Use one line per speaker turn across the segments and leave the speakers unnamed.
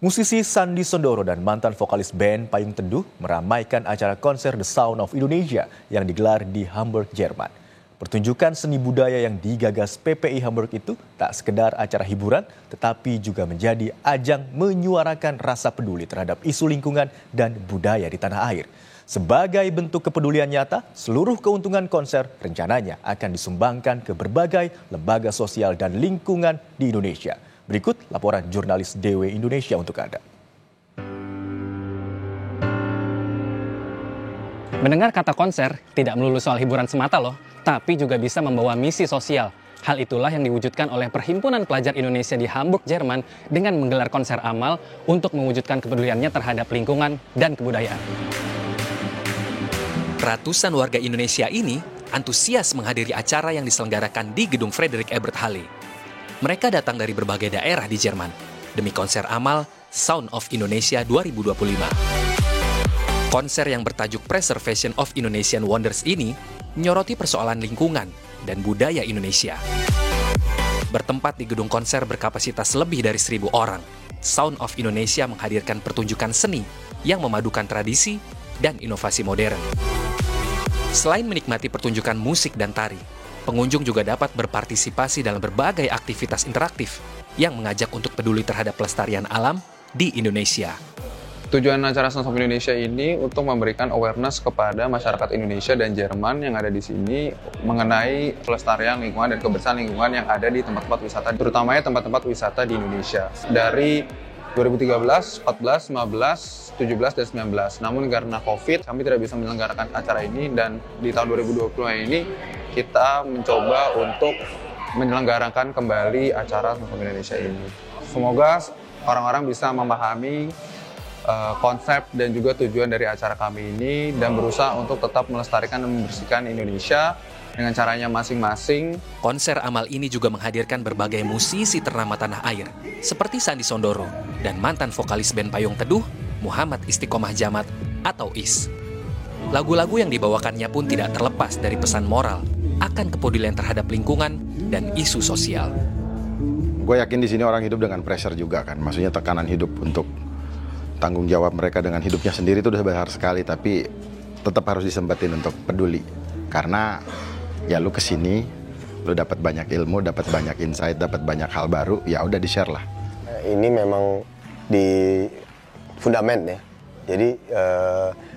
Musisi Sandy Sandoro dan mantan vokalis band Payung Teduh meramaikan acara konser The Sound of Indonesia yang digelar di Hamburg, Jerman. Pertunjukan seni budaya yang digagas PPI Hamburg itu tak sekedar acara hiburan, tetapi juga menjadi ajang menyuarakan rasa peduli terhadap isu lingkungan dan budaya di tanah air. Sebagai bentuk kepedulian nyata, seluruh keuntungan konser rencananya akan disumbangkan ke berbagai lembaga sosial dan lingkungan di Indonesia. Berikut laporan jurnalis DW Indonesia untuk Anda.
Mendengar kata konser tidak melulu soal hiburan semata loh, tapi juga bisa membawa misi sosial. Hal itulah yang diwujudkan oleh Perhimpunan Pelajar Indonesia di Hamburg, Jerman dengan menggelar konser amal untuk mewujudkan kepeduliannya terhadap lingkungan dan kebudayaan.
Ratusan warga Indonesia ini antusias menghadiri acara yang diselenggarakan di Gedung Friedrich Ebert Halle. Mereka datang dari berbagai daerah di Jerman demi konser amal Sound of Indonesia 2025. Konser yang bertajuk Preservation of Indonesian Wonders ini menyoroti persoalan lingkungan dan budaya Indonesia. Bertempat di gedung konser berkapasitas lebih dari 1.000 orang, Sound of Indonesia menghadirkan pertunjukan seni yang memadukan tradisi dan inovasi modern. Selain menikmati pertunjukan musik dan tari, pengunjung juga dapat berpartisipasi dalam berbagai aktivitas interaktif yang mengajak untuk peduli terhadap pelestarian alam di Indonesia.
Tujuan acara Sound of Indonesia ini untuk memberikan awareness kepada masyarakat Indonesia dan Jerman yang ada di sini mengenai pelestarian lingkungan dan kebersihan lingkungan yang ada di tempat-tempat wisata, terutamanya tempat-tempat wisata di Indonesia. Dari 2013, 14, 15, 17, dan 19. Namun karena COVID, kami tidak bisa menyelenggarakan acara ini dan di tahun 2020 ini kita mencoba untuk menyelenggarakan kembali acara Sound of Indonesia ini. Semoga orang-orang bisa memahami konsep dan juga tujuan dari acara kami ini dan berusaha untuk tetap melestarikan dan membersihkan Indonesia dengan caranya masing-masing.
Konser amal ini juga menghadirkan berbagai musisi ternama tanah air seperti Sandy Sandoro dan mantan vokalis band Payung Teduh Muhammad Istiqomah Jamat atau IS. Lagu-lagu yang dibawakannya pun tidak terlepas dari pesan moral akan kepedulian terhadap lingkungan dan isu sosial.
Gue yakin di sini orang hidup dengan pressure juga kan, maksudnya tekanan hidup untuk tanggung jawab mereka dengan hidupnya sendiri itu udah besar sekali, tapi tetap harus disempetin untuk peduli. Karena ya lu kesini, lu dapat banyak ilmu, dapat banyak insight, dapat banyak hal baru, ya udah di-share lah.
Ini memang di fundament ya, jadi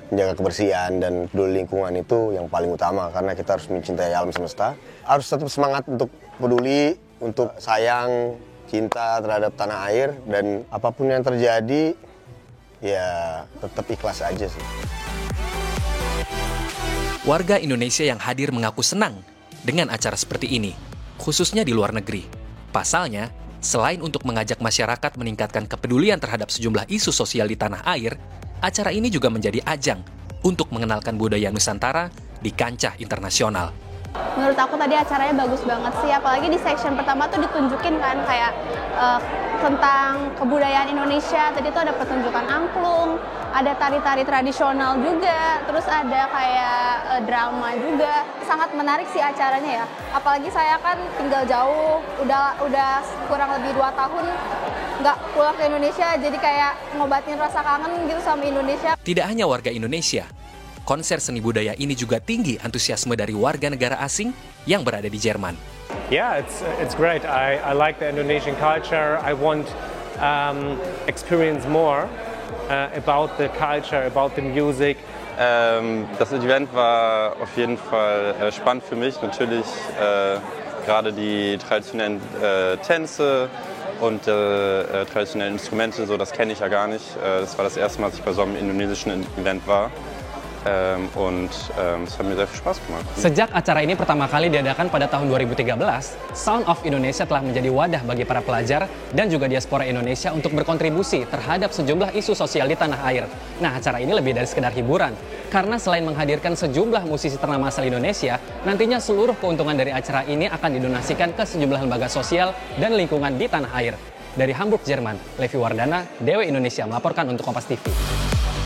menjaga kebersihan dan peduli lingkungan itu yang paling utama karena kita harus mencintai alam semesta. Harus tetap semangat untuk peduli, untuk sayang, cinta terhadap tanah air dan apapun yang terjadi, ya tetap ikhlas aja sih.
Warga Indonesia yang hadir mengaku senang dengan acara seperti ini, khususnya di luar negeri. Pasalnya, selain untuk mengajak masyarakat meningkatkan kepedulian terhadap sejumlah isu sosial di tanah air, acara ini juga menjadi ajang untuk mengenalkan budaya Nusantara di kancah internasional.
Menurut aku tadi acaranya bagus banget sih, apalagi di section pertama tuh ditunjukin kan kayak tentang kebudayaan Indonesia. Tadi tuh ada pertunjukan angklung, ada tari-tari tradisional juga, terus ada kayak drama juga. Sangat menarik sih acaranya ya. Apalagi saya kan tinggal jauh, udah kurang lebih 2 tahun nggak pulang ke Indonesia, jadi kayak ngobatin rasa kangen gitu sama Indonesia.
Tidak hanya warga Indonesia, konser seni budaya ini juga tinggi antusiasme dari warga negara asing yang berada di Jerman.
Yeah, it's great. I like the Indonesian culture. I want experience more about the culture, about the music.
Das Event war auf jeden Fall spannend für mich. Natürlich gerade die traditionellen Tänze und traditionellen Instrumente, so das kenne ich ja gar nicht. Das war das erste Mal, dass ich bei so einem indonesischen Event war. Es hat mir sehr viel Spaß gemacht.
Sejak acara ini pertama kali diadakan pada tahun 2013, Sound of Indonesia telah menjadi wadah bagi para pelajar dan juga diaspora Indonesia untuk berkontribusi terhadap sejumlah isu sosial di tanah air. Nah, acara ini lebih dari sekedar hiburan, karena selain menghadirkan sejumlah musisi ternama asal Indonesia, nantinya seluruh keuntungan dari acara ini akan didonasikan ke sejumlah lembaga sosial dan lingkungan di tanah air. Dari Hamburg, Jerman, Levi Wardana, DW Indonesia melaporkan untuk Kompas TV.